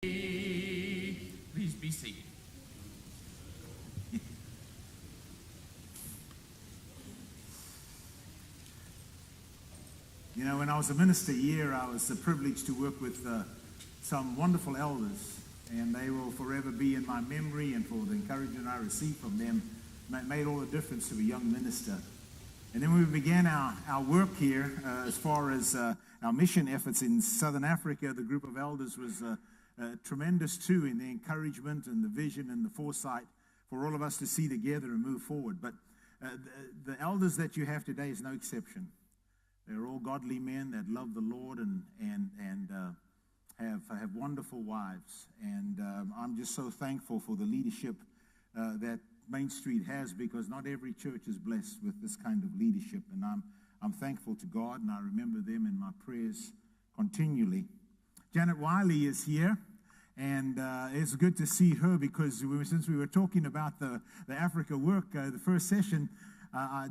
Please be seated. You know, when I was a minister here, I was privileged to work with some wonderful elders, and they will forever be in my memory, and for the encouragement I received from them made all the difference to a young minister. And then when we began our work here, as far as our mission efforts in Southern Africa, the group of elders was tremendous too, in the encouragement and the vision and the foresight for all of us to see together and move forward. But the elders that you have today is no exception. They're all godly men that love the Lord and have wonderful wives. And I'm just so thankful for the leadership that Main Street has, because not every church is blessed with this kind of leadership. And I'm thankful to God, and I remember them in my prayers continually. Janet Wiley is here, and it's good to see her, because since we were talking about the Africa work, the first session, I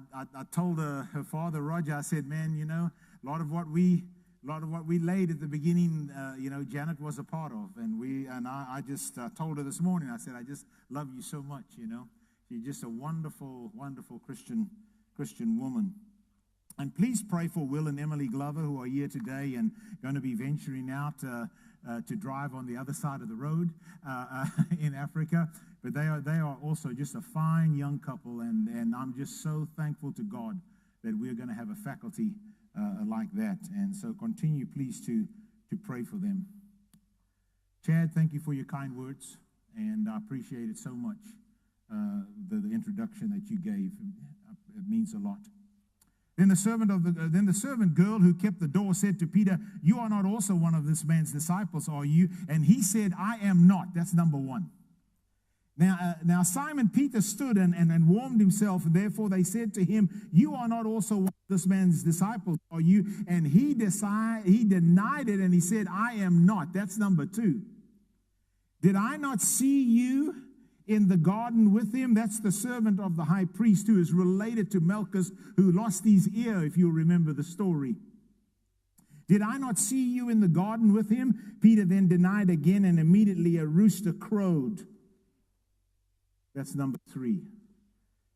told her father, Roger, I said, man, you know, a lot of what we laid at the beginning, Janet was a part of, and I just told her this morning, I said, I just love you so much, you know. She's just a wonderful, wonderful Christian woman. And please pray for Will and Emily Glover, who are here today and going to be venturing out to drive on the other side of the road in Africa. But they are also just a fine young couple, and I'm just so thankful to God that we're going to have a faculty like that. And so continue, please, to pray for them. Chad, thank you for your kind words, and I appreciate it so much, the introduction that you gave. It means a lot. Then the servant girl who kept the door said to Peter, "You are not also one of this man's disciples, are you?" And he said, "I am not." That's number one. Now Simon Peter stood and warmed himself. Therefore they said to him, "You are not also one of this man's disciples, are you?" And he denied it, and he said, "I am not." That's number two. "Did I not see you in the garden with him?" That's the servant of the high priest, who is related to Malchus, who lost his ear, if you remember the story. "Did I not see you in the garden with him?" Peter then denied again, and immediately a rooster crowed. That's number three.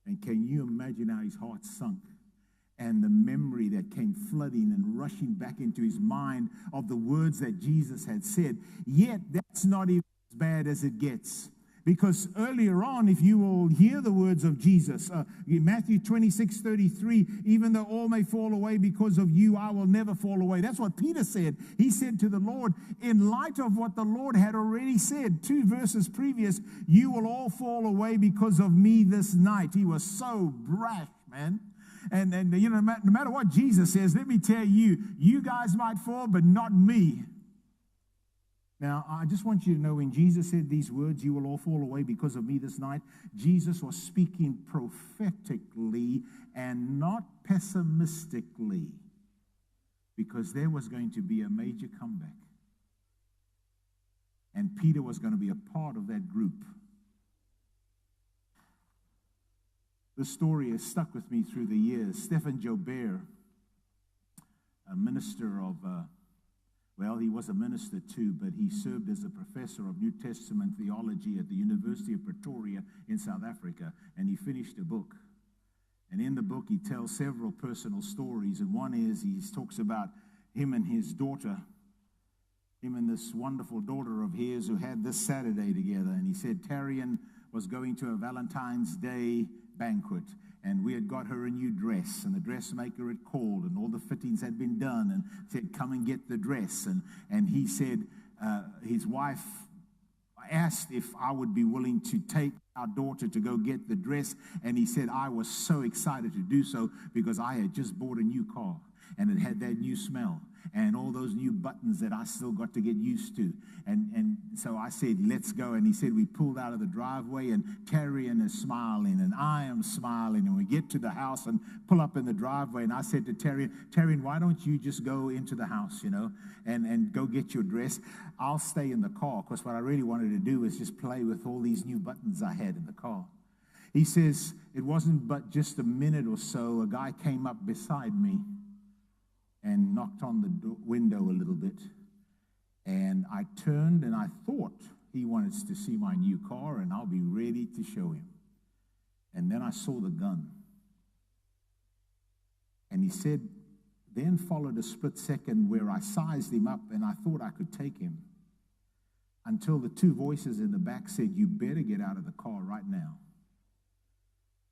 And can you imagine how his heart sunk, and the memory that came flooding and rushing back into his mind of the words that Jesus had said? Yet that's not even as bad as it gets. Because earlier on, if you will hear the words of Jesus, in Matthew 26:33, "Even though all may fall away because of you, I will never fall away." That's what Peter said. He said to the Lord, in light of what the Lord had already said 2 verses previous, "You will all fall away because of me this night." He was so brash, man. And you know, no matter what Jesus says, let me tell you, you guys might fall, but not me. Now, I just want you to know, when Jesus said these words, "You will all fall away because of me this night," Jesus was speaking prophetically and not pessimistically, because there was going to be a major comeback. And Peter was going to be a part of that group. The story has stuck with me through the years. Stephen Jobert, a minister of... Well, he was a minister too, but he served as a professor of New Testament theology at the University of Pretoria in South Africa, and he finished a book. And in the book, he tells several personal stories, and one is he talks about him and his daughter, him and this wonderful daughter of his, who had this Saturday together. And he said Tarian was going to a Valentine's Day banquet, and we had got her a new dress, and the dressmaker had called, and all the fittings had been done, and said, "Come and get the dress." And he said, his wife asked if I would be willing to take our daughter to go get the dress, and he said, I was so excited to do so, because I had just bought a new car, and it had that new smell, and all those new buttons that I still got to get used to. And so I said, "Let's go." And he said, we pulled out of the driveway, and Tarian is smiling, and I am smiling. And we get to the house and pull up in the driveway. And I said to Tarian, "Why don't you just go into the house, you know, and go get your dress? I'll stay in the car." Because what I really wanted to do was just play with all these new buttons I had in the car. He says, it wasn't but just a minute or so, a guy came up beside me and knocked on the window a little bit. And I turned and I thought he wanted to see my new car and I'll be ready to show him. And then I saw the gun. And he said, then followed a split second where I sized him up and I thought I could take him, until the two voices in the back said, you better get out of the car right now.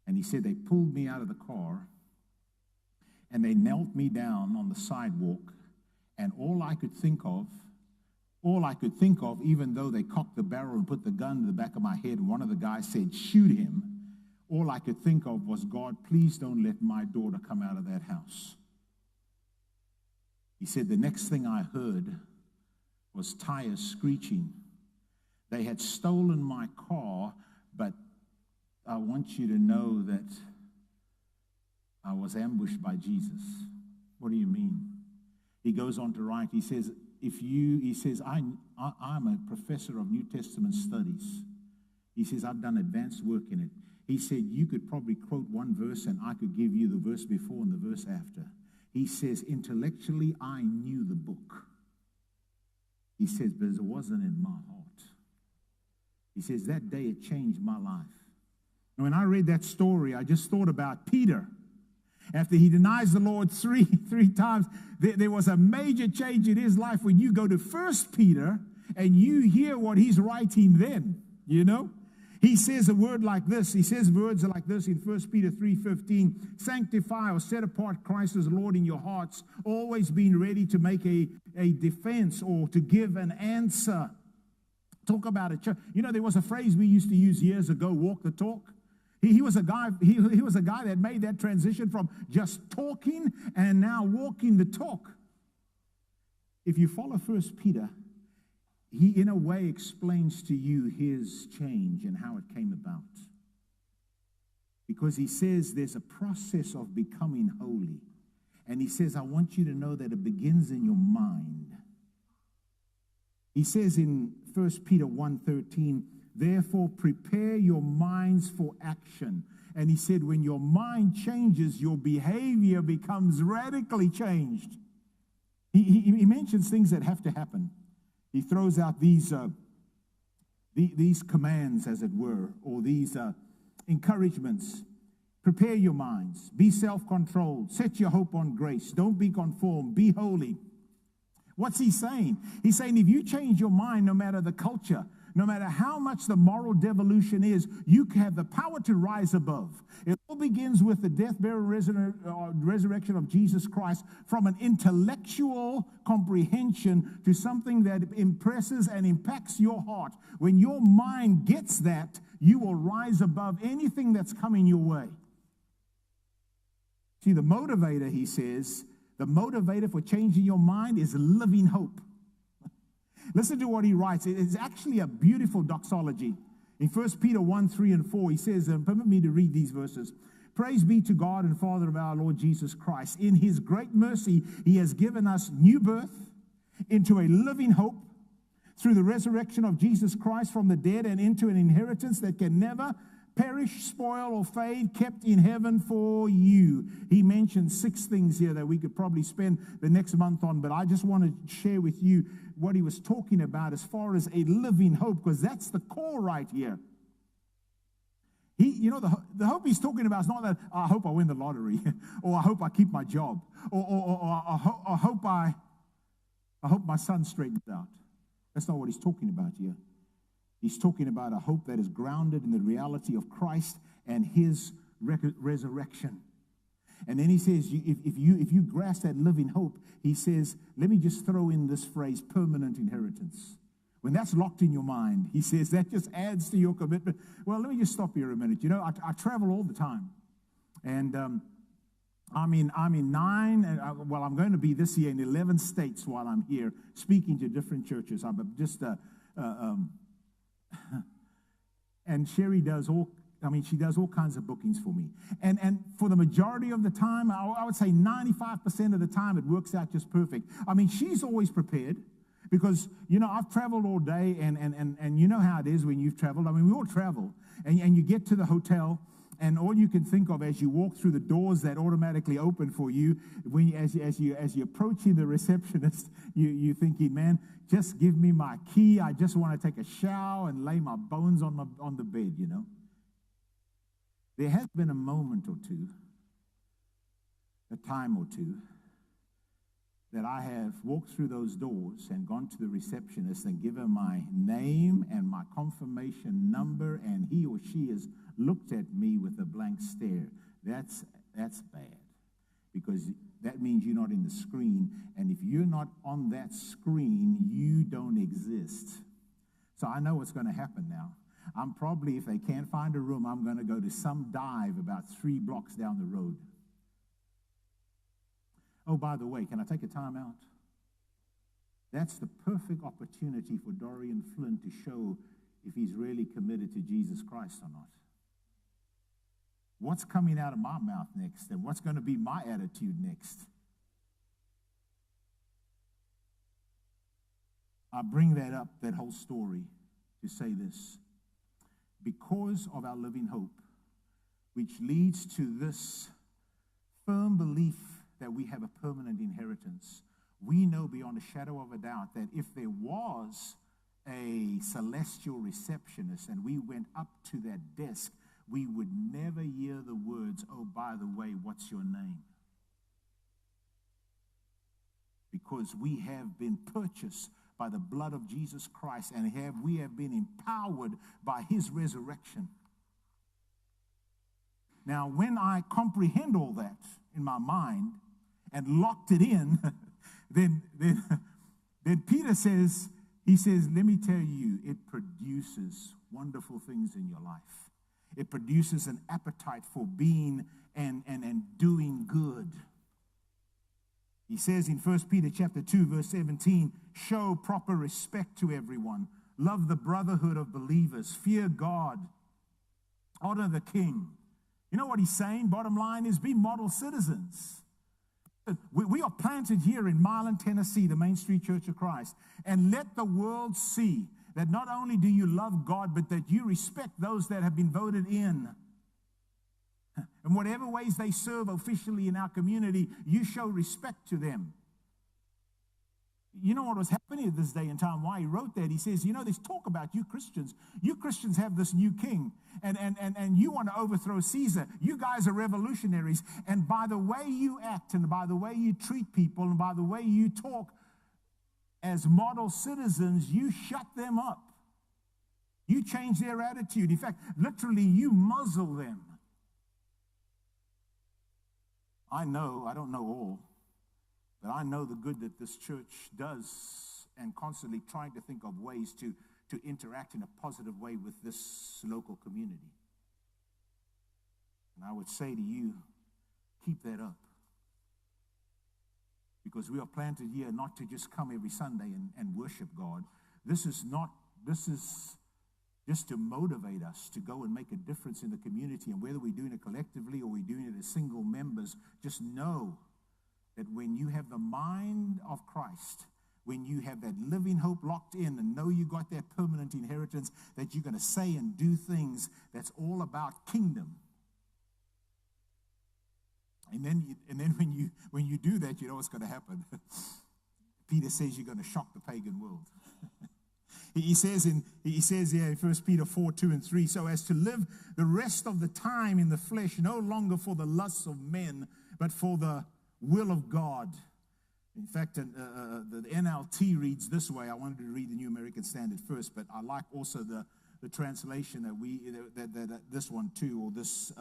And he said they pulled me out of the car and they knelt me down on the sidewalk, and all I could think of, even though they cocked the barrel and put the gun to the back of my head, and one of the guys said, shoot him, all I could think of was, God, please don't let my daughter come out of that house. He said the next thing I heard was tires screeching. They had stolen my car, but I want you to know that I was ambushed by Jesus. What do you mean? He goes on to write, he says, I'm a professor of New Testament studies. He says, I've done advanced work in it. He said, you could probably quote one verse and I could give you the verse before and the verse after. He says, intellectually, I knew the book. He says, but it wasn't in my heart. He says, that day it changed my life. And when I read that story, I just thought about Peter. After he denies the Lord three times, there was a major change in his life when you go to 1 Peter and you hear what he's writing then, you know. He says a word like this. He says words like this in 1 Peter 3:15. Sanctify or set apart Christ as Lord in your hearts, always being ready to make a defense or to give an answer. Talk about it. You know, there was a phrase we used to use years ago, walk the talk. He was a guy that made that transition from just talking and now walking the talk. If you follow 1 Peter, he in a way explains to you his change and how it came about. Because he says there's a process of becoming holy. And he says, I want you to know that it begins in your mind. He says in 1 Peter 1:13, therefore prepare your minds for action. And he said when your mind changes, your behavior becomes radically changed. He mentions things that have to happen. He throws out these commands, as it were, or these encouragements. Prepare your minds. Be self-controlled. Set your hope on grace. Don't be conformed. Be holy. What's he saying? He's saying if you change your mind, no matter the culture, no matter how much the moral devolution is, you have the power to rise above. It all begins with the death, burial, resurrection of Jesus Christ, from an intellectual comprehension to something that impresses and impacts your heart. When your mind gets that, you will rise above anything that's coming your way. See, the motivator, he says, the motivator for changing your mind is living hope. Listen to what he writes. It is actually a beautiful doxology. In 1 Peter 1:3-4, he says, and permit me to read these verses. Praise be to God and Father of our Lord Jesus Christ. In his great mercy, he has given us new birth into a living hope through the resurrection of Jesus Christ from the dead, and into an inheritance that can never perish, spoil, or fade, kept in heaven for you. He mentioned 6 things here that we could probably spend the next month on, but I just want to share with you what he was talking about as far as a living hope, because that's the core right here. The hope he's talking about is not that I hope I win the lottery, or I hope I keep my job, or I hope my son straightens out. That's not what he's talking about here. He's talking about a hope that is grounded in the reality of Christ and his resurrection. And then he says, if you grasp that living hope, he says, let me just throw in this phrase, permanent inheritance. When that's locked in your mind, he says, that just adds to your commitment. Well, let me just stop here a minute. You know, I travel all the time. And I'm in 9, I'm going to be this year in 11 states while I'm here speaking to different churches. I'm just... and Sherry does she does all kinds of bookings for me. And for the majority of the time, I would say 95% of the time, it works out just perfect. I mean, she's always prepared because, you know, I've traveled all day, and you know how it is when you've traveled. I mean, we all travel, and you get to the hotel, And all you can think of as you walk through the doors that automatically open for you, as you're approaching the receptionist, you're thinking, man, just give me my key. I just want to take a shower and lay my bones on the bed, you know. There has been a moment or two, a time or two, that I have walked through those doors and gone to the receptionist and given my name and my confirmation number, and he or she has looked at me with a blank stare. That's bad, because that means you're not in the screen, and if you're not on that screen, you don't exist. So I know what's going to happen now. I'm probably, if they can't find a room, I'm going to go to some dive about 3 blocks down the road. Oh, by the way, can I take a time out? That's the perfect opportunity for Dorian Flynn to show if he's really committed to Jesus Christ or not. What's coming out of my mouth next, and what's going to be my attitude next? I bring that up, that whole story, to say this. Because of our living hope, which leads to this firm belief that we have a permanent inheritance, we know beyond a shadow of a doubt that if there was a celestial receptionist and we went up to that desk, we would never hear the words, oh, by the way, what's your name? Because we have been purchased by the blood of Jesus Christ, and we have been empowered by his resurrection. Now, when I comprehend all that in my mind and locked it in, then Peter says, let me tell you, it produces wonderful things in your life. It produces an appetite for being and doing good. He says in 1 Peter chapter 2, verse 17, show proper respect to everyone. Love the brotherhood of believers. Fear God. Honor the king. You know what he's saying? Bottom line is, be model citizens. We are planted here in Milan, Tennessee, the Main Street Church of Christ. And let the world see that not only do you love God, but that you respect those that have been voted in. In whatever ways they serve officially in our community, you show respect to them. You know what was happening at this day and time, why he wrote that? He says, there's talk about you Christians. You Christians have this new king, and you want to overthrow Caesar. You guys are revolutionaries. And by the way you act, and by the way you treat people, and by the way you talk as model citizens, you shut them up. You change their attitude. In fact, literally, you muzzle them. I don't know all, but I know the good that this church does, and constantly trying to think of ways to interact in a positive way with this local community. And I would say to you, keep that up. Because we are planted here not to just come every Sunday and worship God. This is just to motivate us to go and make a difference in the community. And whether we're doing it collectively or we're doing it as single members, just know that when you have the mind of Christ, when you have that living hope locked in and know you got that permanent inheritance, that you're going to say and do things that's all about kingdom. And then when you do that, you know what's going to happen. Peter says you're going to shock the pagan world. He says here in 1 Peter 4, 2 and 3, so as to live the rest of the time in the flesh, no longer for the lusts of men, but for the will of God. In fact, the NLT reads this way. I wanted to read the New American Standard first, but I like also the translation that this one too, or this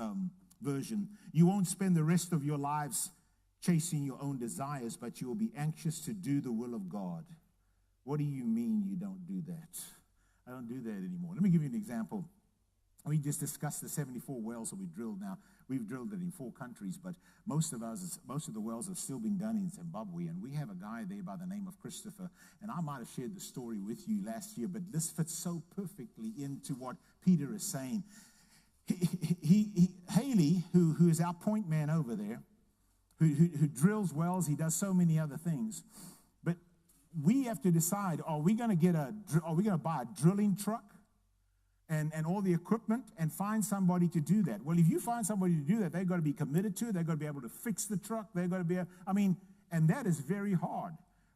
version. You won't spend the rest of your lives chasing your own desires, but you will be anxious to do the will of God. What do you mean you don't do that? I don't do that anymore. Let me give you an example. We just discussed the 74 wells that we drilled. Now, we've drilled it in 4 countries, but most of the wells have still been done in Zimbabwe. And we have a guy there by the name of Christopher. And I might have shared the story with you last year, but this fits so perfectly into what Peter is saying. Haley, who is our point man over there, who drills wells, he does so many other things. We have to decide, are we going to buy a drilling truck? and all the equipment and find somebody to do that. Well, if you find somebody to do that, they've got to be committed to it. They've got to be able to fix the truck. They've got to be, and that is very hard.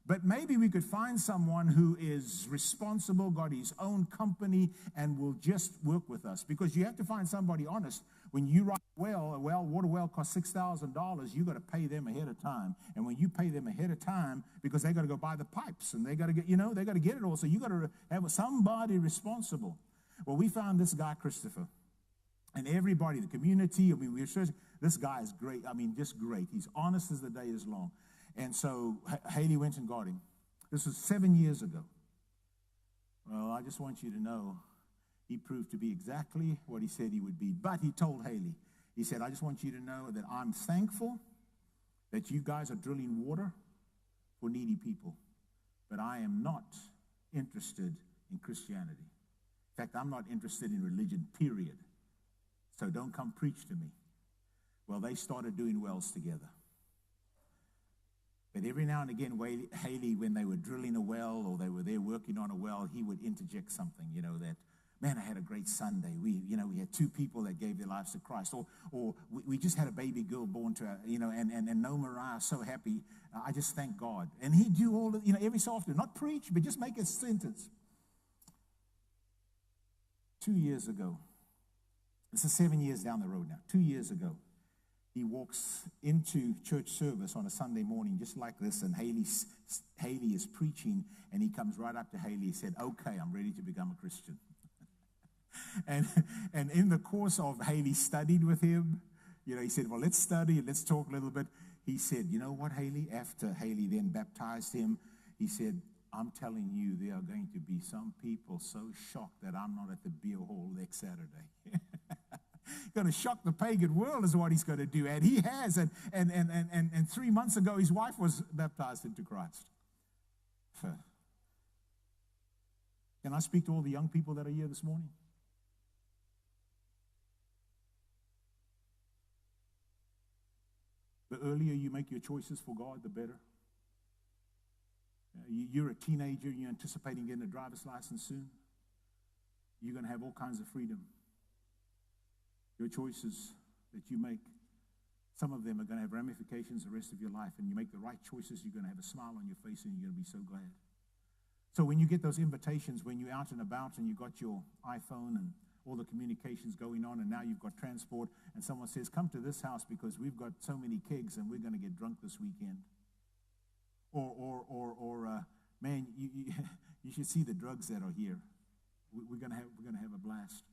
But maybe we could find someone who is responsible, got his own company, and will just work with us. Because you have to find somebody honest. When you write a water well costs $6,000, you got to pay them ahead of time. And when you pay them ahead of time, because they got to go buy the pipes, and they got to get, they got to get it all. So you got to have somebody responsible. Well, we found this guy, Christopher. And everybody, the community, we were searching. This guy is great. Just great. He's honest as the day is long. And so Haley went and got him. This was 7 years ago. Well, I just want you to know he proved to be exactly what he said he would be. But he told Haley, he said, I just want you to know that I'm thankful that you guys are drilling water for needy people. But I am not interested in Christianity. In fact, I'm not interested in religion, period. So don't come preach to me. Well, they started doing wells together. But every now and again, Haley, when they were drilling a well or they were there working on a well, he would interject something, that, man, I had a great Sunday. We had 2 people that gave their lives to Christ. Or we just had a baby girl born to, and no Mariah, so happy. I just thank God. And he'd do all, every so often, not preach, but just make a sentence. 2 years ago, this is 7 years down the road now, 2 years ago, he walks into church service on a Sunday morning just like this, and Haley is preaching, and he comes right up to Haley. He said, okay, I'm ready to become a Christian. and in the course of Haley studied with him, he said, well, let's study, let's talk a little bit. He said, you know what, Haley? After Haley then baptized him, he said, I'm telling you, there are going to be some people so shocked that I'm not at the beer hall next Saturday. Going to shock the pagan world is what he's going to do. And he has. And 3 months ago, his wife was baptized into Christ. Can I speak to all the young people that are here this morning? The earlier you make your choices for God, the better. You're a teenager, you're anticipating getting a driver's license soon. You're going to have all kinds of freedom. Your choices that you make, some of them are going to have ramifications the rest of your life. And you make the right choices, you're going to have a smile on your face and you're going to be so glad. So when you get those invitations, when you're out and about and you got your iPhone and all the communications going on, and now you've got transport, and someone says, come to this house because we've got so many kegs and we're going to get drunk this weekend. Man, you should see the drugs that are here. We're going to have a blast.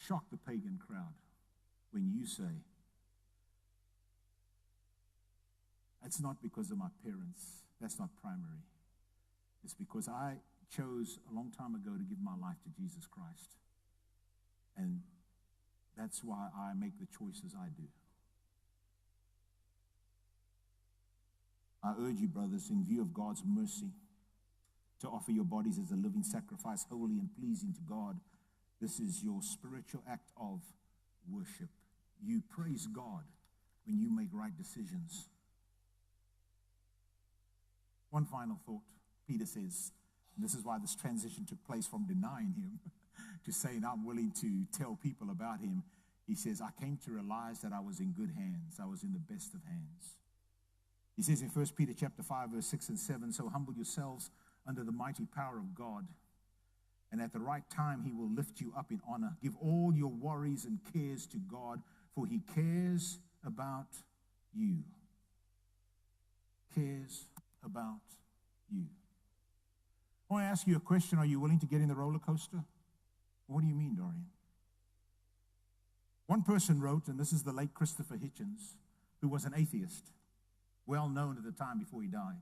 Shock the pagan crowd when you say, it's not because of my parents. That's not primary. It's because I chose a long time ago to give my life to Jesus Christ. And that's why I make the choices I do. I urge you, brothers, in view of God's mercy, to offer your bodies as a living sacrifice, holy and pleasing to God. This is your spiritual act of worship. You praise God when you make right decisions. One final thought. Peter says, and this is why this transition took place from denying him to saying, I'm willing to tell people about him. He says, I came to realize that I was in good hands. I was in the best of hands. He says in 1 Peter chapter 5, verse 6 and 7, so humble yourselves under the mighty power of God, and at the right time he will lift you up in honor. Give all your worries and cares to God, for he cares about you. Cares about you. I want to ask you a question. Are you willing to get in the roller coaster? What do you mean, Dorian? One person wrote, and this is the late Christopher Hitchens, who was an atheist, well known at the time before he died.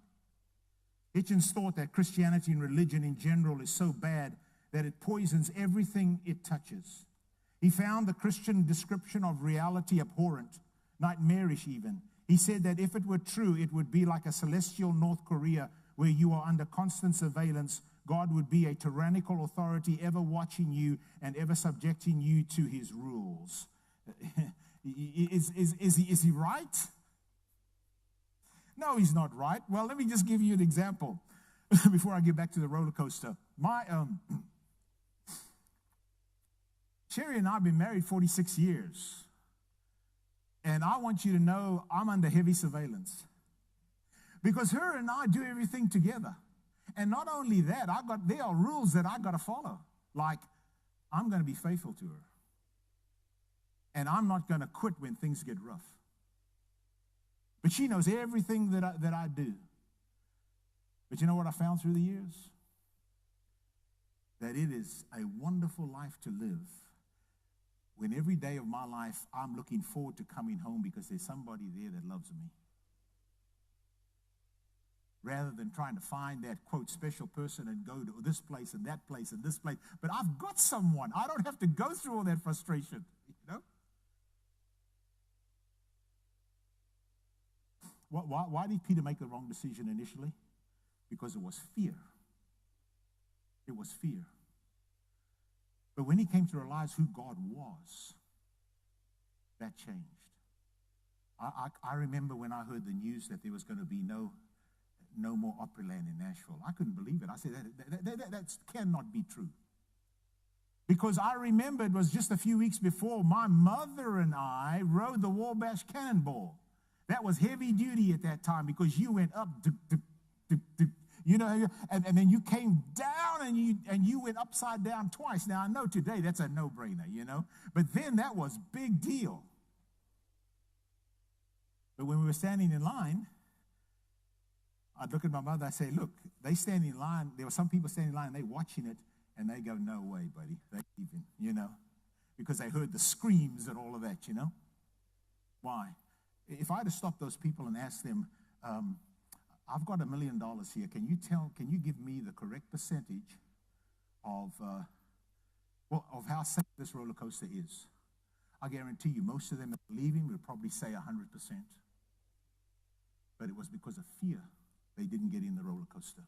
Hitchens thought that Christianity and religion in general is so bad that it poisons everything it touches. He found the Christian description of reality abhorrent, nightmarish even. He said that if it were true, it would be like a celestial North Korea where you are under constant surveillance. God would be a tyrannical authority ever watching you and ever subjecting you to his rules. Is he right? No, he's not right. Well, let me just give you an example. before I get back to the roller coaster, my Sherry and I have been married 46 years. And I want you to know I'm under heavy surveillance. Because her and I do everything together. And not only that, there are rules that I got to follow. Like, I'm going to be faithful to her. And I'm not going to quit when things get rough. But she knows everything that I do. But you know what I found through the years? That it is a wonderful life to live when every day of my life I'm looking forward to coming home because there's somebody there that loves me. Rather than trying to find that, quote, special person and go to this place and that place and this place. But I've got someone. I don't have to go through all that frustration, you know? Why did Peter make the wrong decision initially? Because it was fear. It was fear. But when he came to realize who God was, that changed. I remember when I heard the news that there was going to be no more Opryland in Nashville. I couldn't believe it. I said, that cannot be true. Because I remember it was just a few weeks before my mother and I rode the Wabash Cannonball. That was heavy duty at that time because you went up, you know, and then you came down and you went upside down twice. Now, I know today that's a no-brainer, you know, but then that was big deal. But when we were standing in line, I'd look at my mother, I'd say, look, they stand in line. There were some people standing in line, and they watching it, and they go, no way, buddy. They even, you know, because they heard the screams and all of that, you know. Why? If I had to stop those people and ask them, I've got $1 million here. Can you give me the correct percentage of how safe this roller coaster is? I guarantee you, most of them that are leaving would probably say 100%. But it was because of fear they didn't get in the roller coaster.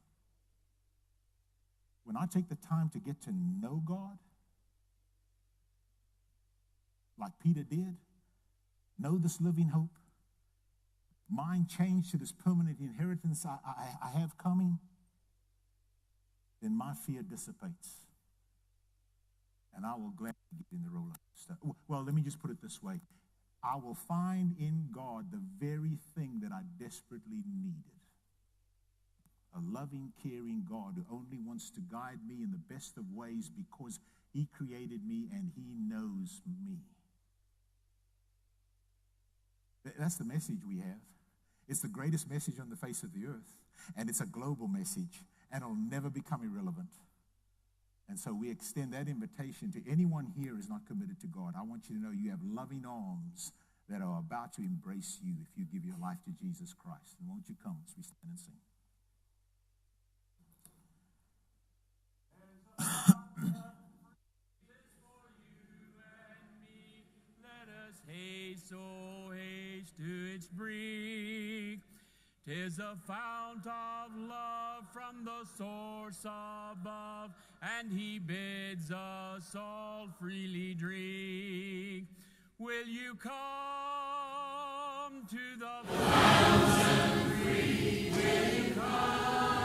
When I take the time to get to know God, like Peter did, know this living hope, mind change to this permanent inheritance I have coming, then my fear dissipates. And I will gladly get in the roller coaster. Well, let me just put it this way. I will find in God the very thing that I desperately needed. A loving, caring God who only wants to guide me in the best of ways because he created me and he knows me. That's the message we have. It's the greatest message on the face of the earth. And it's a global message. And it'll never become irrelevant. And so we extend that invitation to anyone here who is not committed to God. I want you to know you have loving arms that are about to embrace you if you give your life to Jesus Christ. And won't you come as we stand and sing? Haste, oh haste to its brink. 'Tis a fount of love from the source above, and he bids us all freely drink. Will you come to the fountain free? Will you come?